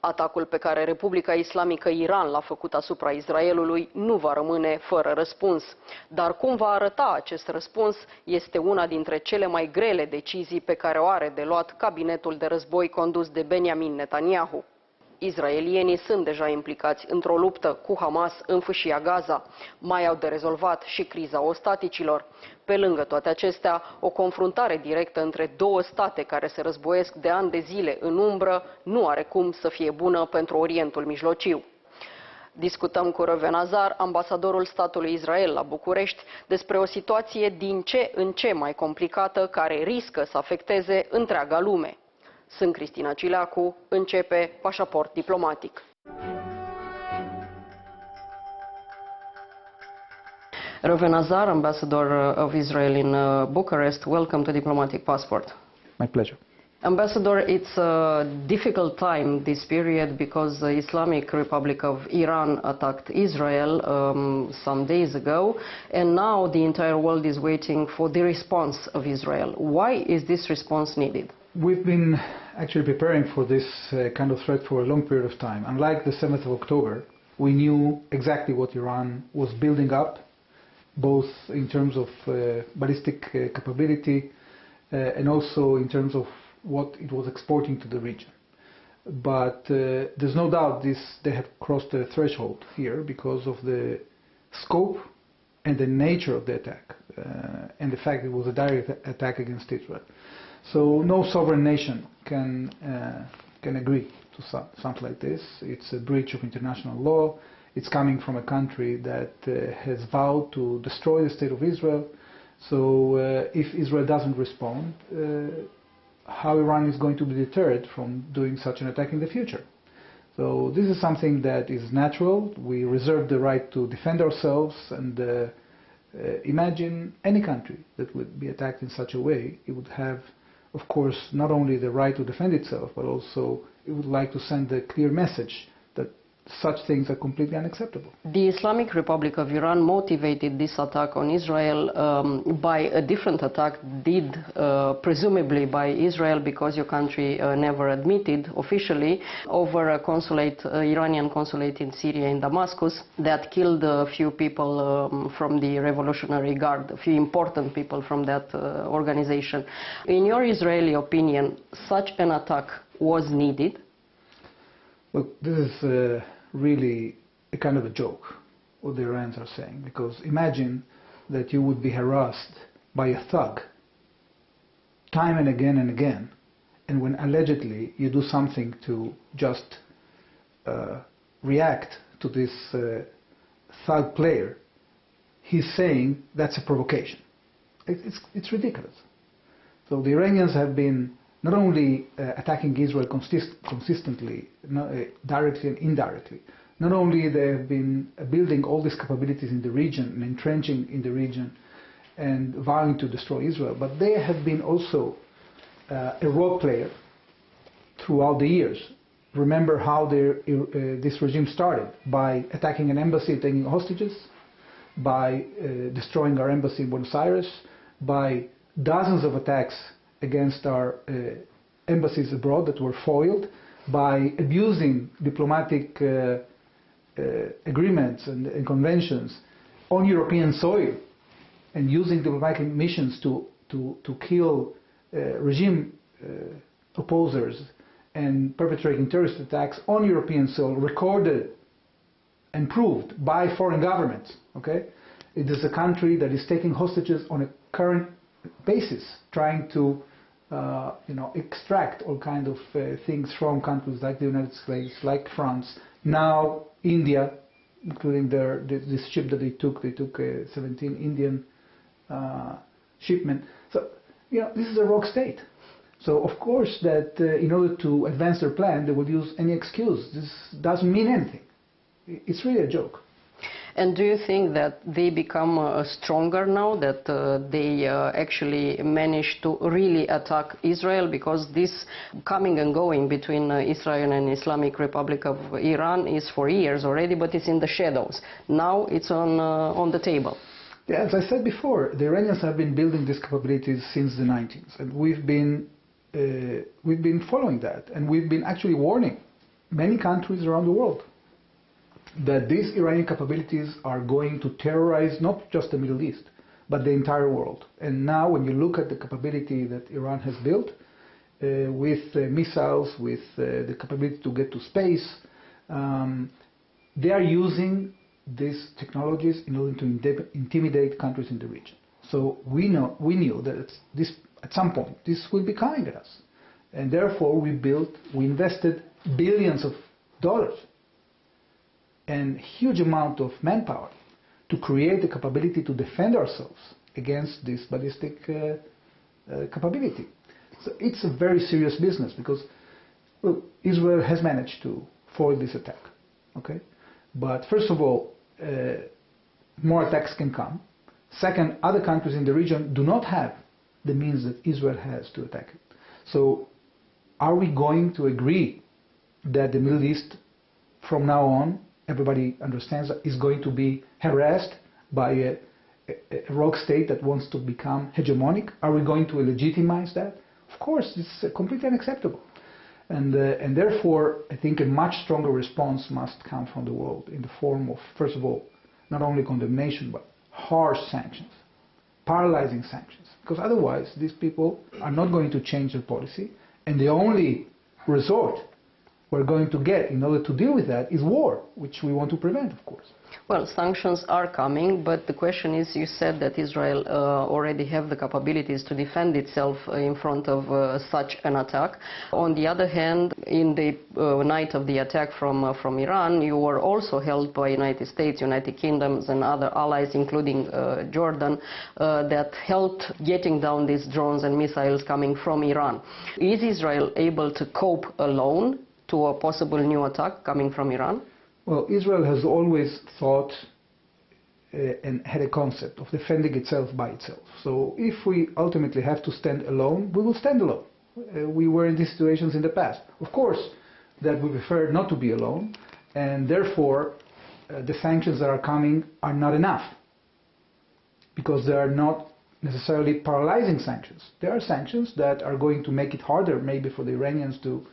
Atacul pe care Republica Islamică Iran l-a făcut asupra Israelului nu va rămâne fără răspuns. Dar cum va arăta acest răspuns este una dintre cele mai grele decizii pe care o are de luat cabinetul de război condus de Benjamin Netanyahu. Israelienii sunt deja implicați într-o luptă cu Hamas în Fâșia Gaza. Mai au de rezolvat și criza ostaticilor. Pe lângă toate acestea, o confruntare directă între două state care se războiesc de ani de zile în umbră nu are cum să fie bună pentru Orientul Mijlociu. Discutăm cu Reuven Azar, ambasadorul statului Israel la București, despre o situație din ce în ce mai complicată care riscă să afecteze întreaga lume. Sunt Cristina Cileacu, începe Pașaport diplomatic. Reuven Azar, Ambassador of Israel in Bucharest, welcome to Diplomatic Passport. My pleasure. Ambassador, it's a difficult time, this period, because the Islamic Republic of Iran attacked Israel some days ago, and now the entire world is waiting for the response of Israel. Why is this response needed? We've been actually preparing for this kind of threat for a long period of time. Unlike the 7th of October, we knew exactly what Iran was building up, both in terms of ballistic capability and also in terms of what it was exporting to the region. But there's no doubt they have crossed the threshold here because of the scope and the nature of the attack and the fact it was a direct attack against Israel. So no sovereign nation can agree to something like this. It's a breach of international law. It's coming from a country that has vowed to destroy the state of Israel. So if Israel doesn't respond, how Iran is going to be deterred from doing such an attack in the future? So this is something that is natural. We reserve the right to defend ourselves, and imagine any country that would be attacked in such a way. It would have, of course, not only the right to defend itself, but also it would like to send a clear message that such things are completely unacceptable. The Islamic Republic of Iran motivated this attack on Israel by a different attack presumably by Israel, because your country never admitted officially, over a consulate, Iranian consulate in Syria in Damascus, that killed a few people from the Revolutionary Guard, a few important people from that organization. In your Israeli opinion, such an attack was needed? Look, this is really a kind of a joke, what the Iranians are saying, because imagine that you would be harassed by a thug time and again, and when allegedly you do something to just react to this thug player, he's saying that's a provocation. It's ridiculous. So the Iranians have been not only attacking Israel consistently, directly and indirectly, not only they have been building all these capabilities in the region and entrenching in the region and vowing to destroy Israel, but they have been also a role player throughout the years. Remember how this regime started, by attacking an embassy, taking hostages, by destroying our embassy in Buenos Aires, by dozens of attacks against our embassies abroad that were foiled, by abusing diplomatic agreements and conventions on European soil, and using diplomatic missions to kill regime opposers and perpetrating terrorist attacks on European soil, recorded and proved by foreign governments. Okay, it is a country that is taking hostages on a current basis, trying to extract all kind of things from countries like the United States, like France, now India, including this ship that they took 17 Indian shipment. So, this is a rogue state. So, of course, that in order to advance their plan, they will use any excuse. This doesn't mean anything. It's really a joke. And do you think that they become stronger now, that they actually manage to really attack Israel? Because this coming and going between Israel and Islamic Republic of Iran is for years already, but it's in the shadows. Now it's on the table. Yeah, as I said before, the Iranians have been building these capabilities since the 90s, and we've been following that, and we've been actually warning many countries around the world that these Iranian capabilities are going to terrorize not just the Middle East, but the entire world. And now when you look at the capability that Iran has built, with missiles, with the capability to get to space, they are using these technologies in order to intimidate countries in the region. So we knew that at some point this will be coming at us. And therefore we invested billions of dollars and huge amount of manpower to create the capability to defend ourselves against this ballistic capability. So it's a very serious business because, well, Israel has managed to foil this attack. Okay, but first of all, more attacks can come. Second, other countries in the region do not have the means that Israel has to attack it. So, are we going to agree that the Middle East, from now on, everybody understands, is going to be harassed by a rogue state that wants to become hegemonic? Are we going to legitimize that? Of course, it's completely unacceptable. And therefore, I think a much stronger response must come from the world in the form of, first of all, not only condemnation, but harsh sanctions, paralyzing sanctions. Because otherwise, these people are not going to change their policy, and the only resort we're going to get in order to deal with that is war, which we want to prevent, of course. Well, sanctions are coming, but the question is, you said that Israel already have the capabilities to defend itself in front of such an attack. On the other hand, in the night of the attack from Iran, you were also held by United States, United Kingdoms and other allies, including Jordan, that helped getting down these drones and missiles coming from Iran. Is Israel able to cope alone to a possible new attack coming from Iran? Well, Israel has always thought and had a concept of defending itself by itself. So if we ultimately have to stand alone, we will stand alone. We were in these situations in the past. Of course, that we prefer not to be alone, and therefore the sanctions that are coming are not enough, because they are not necessarily paralyzing sanctions. There are sanctions that are going to make it harder maybe for the Iranians to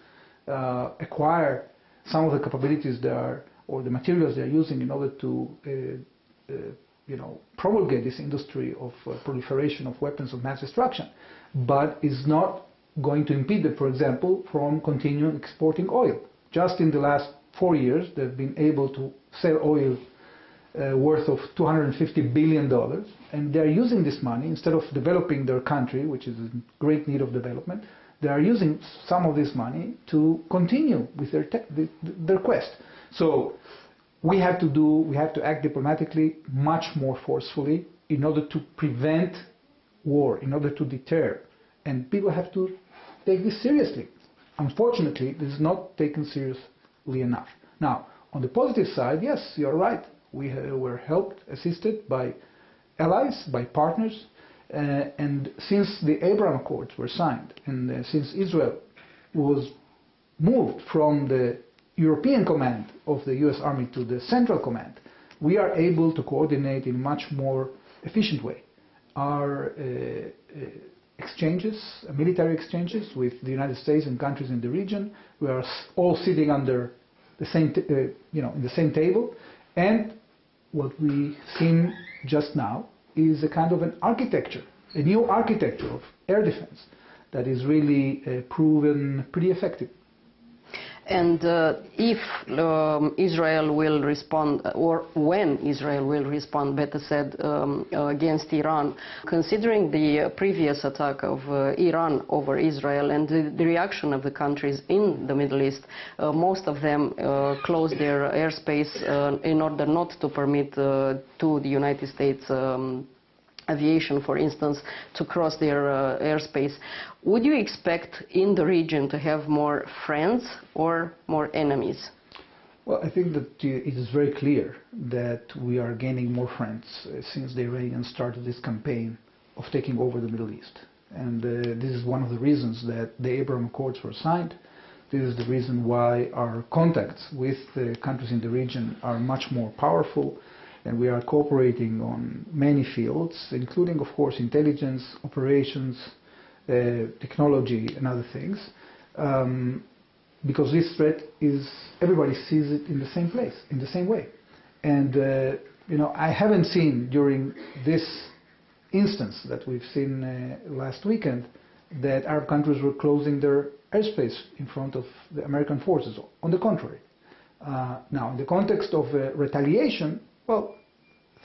acquire some of the capabilities that are, or the materials they are using in order to promulgate this industry of proliferation of weapons of mass destruction, but is not going to impede them, for example, from continuing exporting oil. Just in the last 4 years, they've been able to sell oil worth of $250 billion, and they're using this money, instead of developing their country, which is in great need of development, they are using some of this money to continue with their quest. So we have to act diplomatically much more forcefully in order to prevent war, in order to deter. And people have to take this seriously. Unfortunately, this is not taken seriously enough. Now, on the positive side, yes, you're right. We were helped, assisted by allies, by partners. And since the Abraham Accords were signed, and since Israel was moved from the European command of the US Army to the Central Command, we are able to coordinate in a much more efficient way our exchanges, military exchanges with the United States and countries in the region. We are all sitting under the same, in the same table, and what we've seen just now is a kind of an architecture, a new architecture of air defense that is really proven pretty effective. And if Israel will respond, or when Israel will respond, better said, against Iran, considering the previous attack of Iran over Israel and the reaction of the countries in the Middle East, most of them closed their airspace in order not to permit to the United States aviation, for instance, to cross their airspace. Would you expect in the region to have more friends or more enemies? Well, I think that it is very clear that we are gaining more friends since the Iranians started this campaign of taking over the Middle East. And this is one of the reasons that the Abraham Accords were signed. This is the reason why our contacts with the countries in the region are much more powerful. And we are cooperating on many fields, including, of course, intelligence, operations, technology, and other things. because this threat is, everybody sees it in the same place, in the same way. And you know, I haven't seen during this instance that we've seen last weekend that Arab countries were closing their airspace in front of the American forces. On the contrary. Now, in the context of retaliation, well,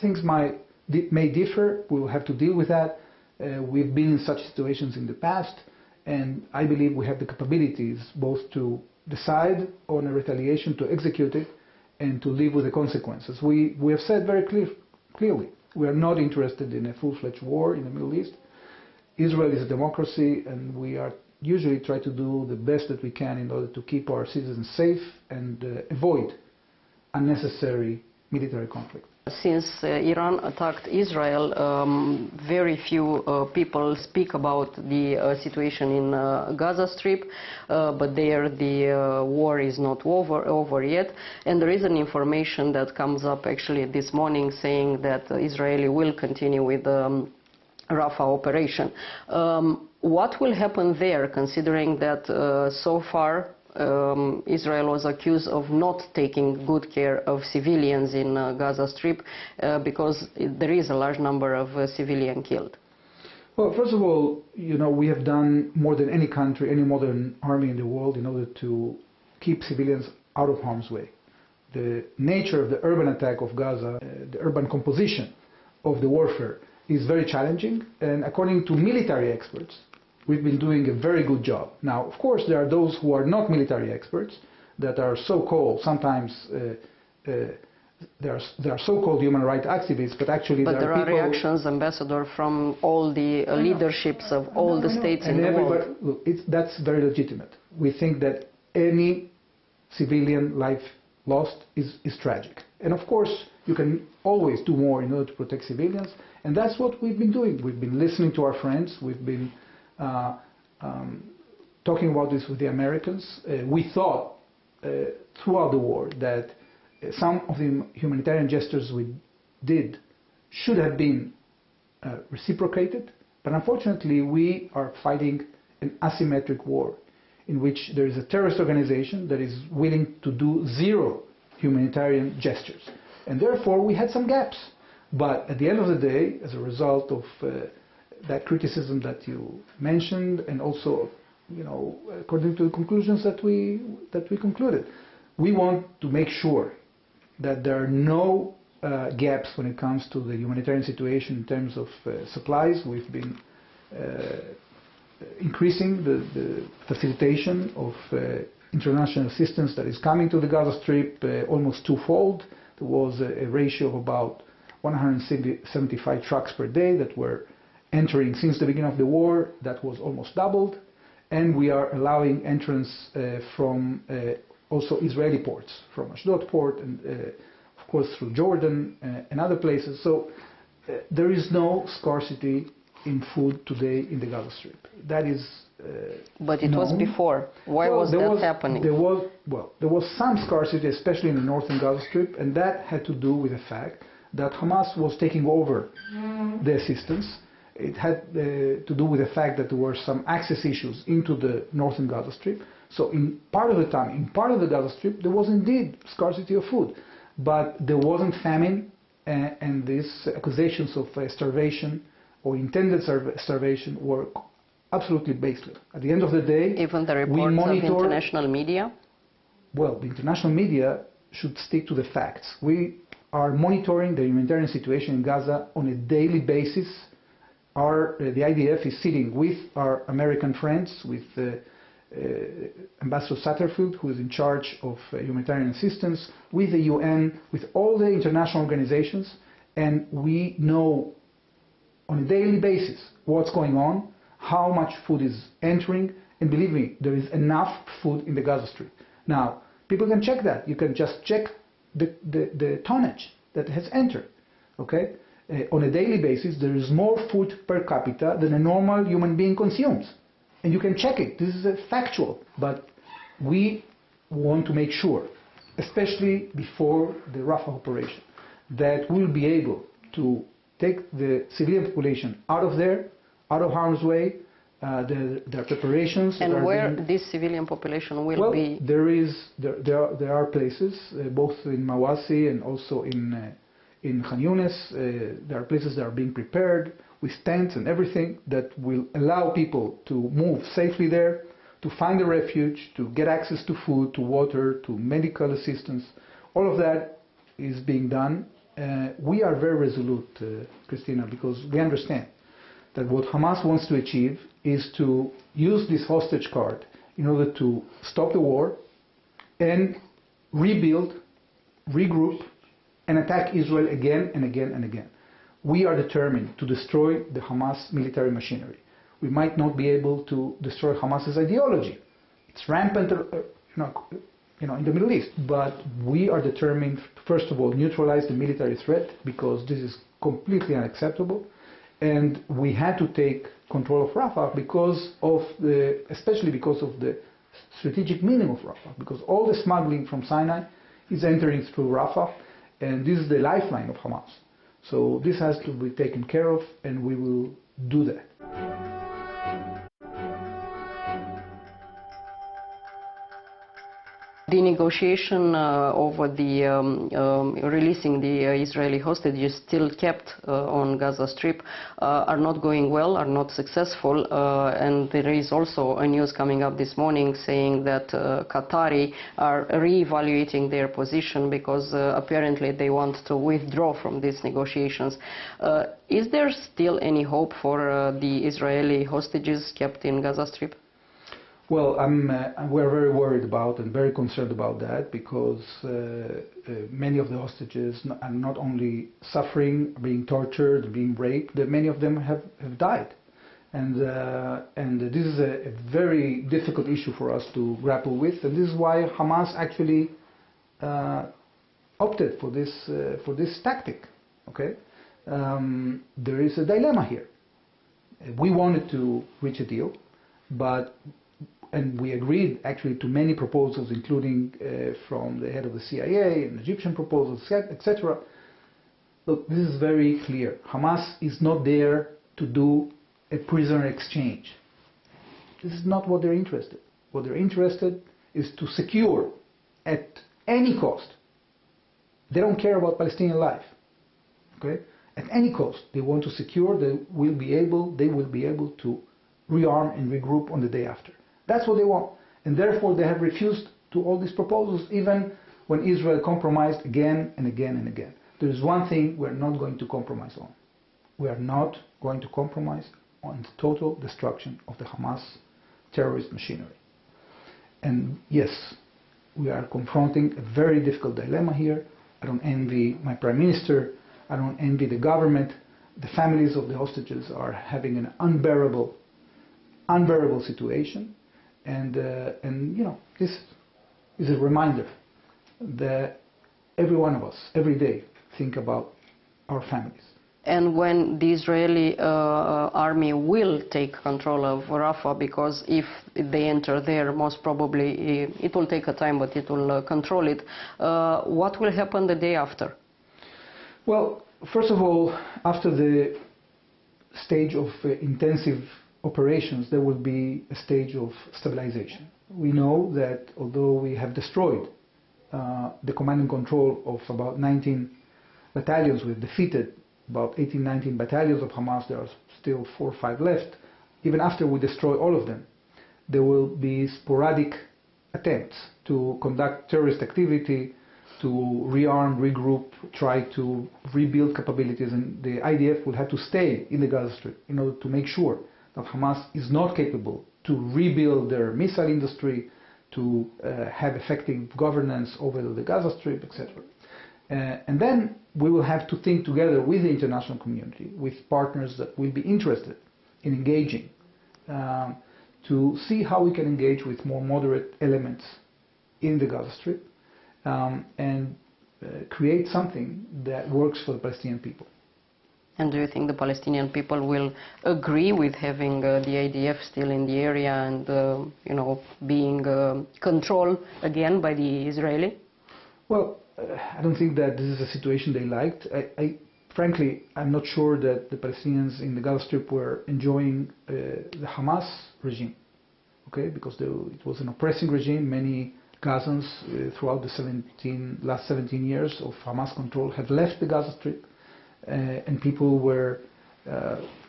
things may differ. We will have to deal with that. We've been in such situations in the past, and I believe we have the capabilities both to decide on a retaliation, to execute it, and to live with the consequences. We have said very clearly, we are not interested in a full-fledged war in the Middle East. Israel is a democracy, and we are usually try to do the best that we can in order to keep our citizens safe and avoid unnecessary military conflict. Since Iran attacked Israel, very few people speak about the situation in Gaza Strip, but there the war is not over yet. And there is an information that comes up actually this morning saying that Israeli will continue with the Rafah operation. What will happen there, considering that so far Israel was accused of not taking good care of civilians in Gaza Strip because there is a large number of civilians killed? Well, first of all, you know, we have done more than any country, any modern army in the world in order to keep civilians out of harm's way. The nature of the urban attack of Gaza, the urban composition of the warfare is very challenging, and according to military experts, we've been doing a very good job. Now, of course, there are those who are not military experts that are so-called, sometimes they are so-called human rights activists, but actually there are people... reactions, Ambassador, from all the leaderships of all the states in the world. Look, that's very legitimate. We think that any civilian life lost is tragic. And of course, you can always do more in order to protect civilians, and that's what we've been doing. We've been listening to our friends. We've been talking about this with the Americans. We thought throughout the war that some of the humanitarian gestures we did should have been reciprocated, but unfortunately we are fighting an asymmetric war in which there is a terrorist organization that is willing to do zero humanitarian gestures, and therefore we had some gaps. But at the end of the day, as a result of that criticism that you mentioned, and also, you know, according to the conclusions that we concluded, we want to make sure that there are no gaps when it comes to the humanitarian situation in terms of supplies. We've been increasing the facilitation of international assistance that is coming to the Gaza Strip almost twofold. There was a ratio of about 175 trucks per day that were entering since the beginning of the war. That was almost doubled, and we are allowing entrance from also Israeli ports, from Ashdod port, and of course through Jordan and other places. So there is no scarcity in food today in the Gaza Strip. That is but it was before. Why was that happening? There was some scarcity, especially in the northern Gaza Strip, and that had to do with the fact that Hamas was taking over the assistance. It had to do with the fact that there were some access issues into the northern Gaza Strip. So in part of the time, in part of the Gaza Strip, there was indeed scarcity of food. But there wasn't famine, and these accusations of starvation or intended starvation were absolutely baseless. At the end of the day, even the reports of international media? Well, the international media should stick to the facts. We are monitoring the humanitarian situation in Gaza on a daily basis. The IDF is sitting with our American friends, with Ambassador Satterfield, who is in charge of humanitarian assistance, with the UN, with all the international organizations, and we know on a daily basis what's going on, how much food is entering, and believe me, there is enough food in the Gaza Strip. Now, people can check that. You can just check the tonnage that has entered, okay? On a daily basis, there is more food per capita than a normal human being consumes. And you can check it. This is a factual. But we want to make sure, especially before the Rafah operation, that we'll be able to take the civilian population out of there, out of harm's way, There are preparations. And where this civilian population will be? There are places, both in Mawasi and also in Khan Yunis. There are places that are being prepared with tents and everything that will allow people to move safely there, to find a refuge, to get access to food, to water, to medical assistance. All of that is being done. We are very resolute, Cristina, because we understand that what Hamas wants to achieve is to use this hostage card in order to stop the war and rebuild, regroup, and attack Israel again and again and again. We are determined to destroy the Hamas military machinery. We might not be able to destroy Hamas's ideology. It's rampant, in the Middle East. But we are determined, first of all, neutralize the military threat, because this is completely unacceptable. And we had to take control of Rafah especially because of the strategic meaning of Rafah, because all the smuggling from Sinai is entering through Rafah, and this is the lifeline of Hamas. So this has to be taken care of, and we will do that. The negotiation over the releasing the Israeli hostages still kept on Gaza Strip are not going well, are not successful, and there is also a news coming up this morning saying that Qatari are re-evaluating their position because apparently they want to withdraw from these negotiations. Is there still any hope for the Israeli hostages kept in Gaza Strip? Well, we're very worried about and very concerned about that, because many of the hostages are not only suffering, being tortured, being raped, many of them have died. And this is a very difficult issue for us to grapple with, and this is why Hamas actually opted for this tactic. Okay, there is a dilemma here. We wanted to reach a deal, and we agreed actually to many proposals, including from the head of the CIA and Egyptian proposals, etc. Look, this is very clear. Hamas is not there to do a prisoner exchange. This is not what they're interested. What they're interested is to secure at any cost. They don't care about Palestinian life. Okay? At any cost, they want to secure they will be able to rearm and regroup on the day after. That's what they want. And therefore they have refused to all these proposals, even when Israel compromised again and again and again. There is one thing we're not going to compromise on. We are not going to compromise on the total destruction of the Hamas terrorist machinery. And yes, we are confronting a very difficult dilemma here. I don't envy my Prime Minister. I don't envy the government. The families of the hostages are having an unbearable situation. And this is a reminder that every one of us, every day, think about our families. And when the Israeli army will take control of Rafah, because if they enter there, most probably it will take a time, but it will control it. What will happen the day after? Well, first of all, after the stage of intensive operations, there will be a stage of stabilization. We know that although we have destroyed the command and control of about 19 battalions, we've defeated about 18, 19 battalions of Hamas, there are still 4 or 5 left. Even after we destroy all of them, there will be sporadic attempts to conduct terrorist activity, to rearm, regroup, try to rebuild capabilities, and the IDF will have to stay in the Gaza Strip in order to make sure that Hamas is not capable to rebuild their missile industry, to have effective governance over the Gaza Strip, etc. And then we will have to think together with the international community, with partners that will be interested in engaging, to see how we can engage with more moderate elements in the Gaza Strip, and create something that works for the Palestinian people. And do you think the Palestinian people will agree with having the IDF still in the area and, being controlled again by the Israeli? Well, I don't think that this is a situation they liked. frankly, I'm not sure that the Palestinians in the Gaza Strip were enjoying the Hamas regime, okay? Because it was an oppressing regime. Many Gazans throughout the last 17 years of Hamas control have left the Gaza Strip, and people were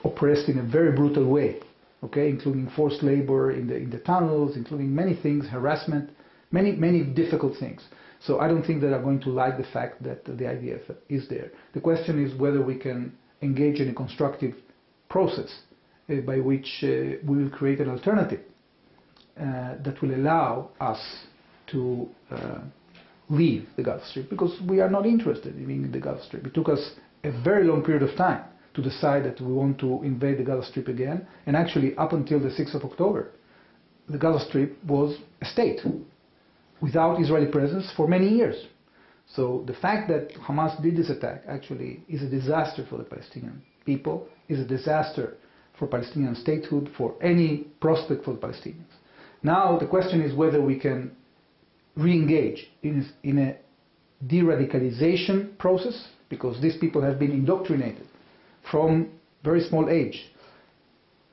oppressed in a very brutal way, okay? Including forced labor in the tunnels, including many things, harassment, many difficult things. So I don't think that are going to like the fact that the IDF is there. The question is whether we can engage in a constructive process by which we will create an alternative that will allow us to leave the Gaza Strip, because we are not interested in being in the Gaza Strip. It took us a very long period of time to decide that we want to invade the Gaza Strip again, and actually up until the 6th of October, the Gaza Strip was a state without Israeli presence for many years. So the fact that Hamas did this attack actually is a disaster for the Palestinian people, is a disaster for Palestinian statehood, for any prospect for the Palestinians. Now the question is whether we can re-engage in a de-radicalization process, because these people have been indoctrinated from very small age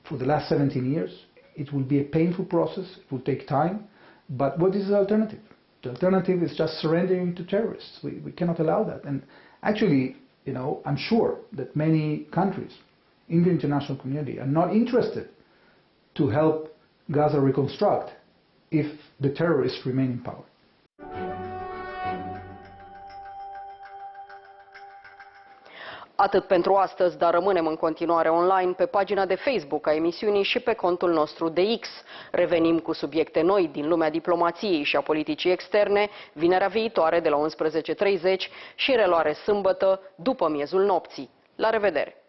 for the last 17 years. It will be a painful process, it will take time. But what is the alternative? The alternative is just surrendering to terrorists. We cannot allow that. And actually, I'm sure that many countries in the international community are not interested to help Gaza reconstruct if the terrorists remain in power. Atât pentru astăzi, dar rămânem în continuare online pe pagina de Facebook a emisiunii și pe contul nostru de X. Revenim cu subiecte noi din lumea diplomației și a politicii externe, vinerea viitoare de la 11:30 și reluare sâmbătă după miezul nopții. La revedere!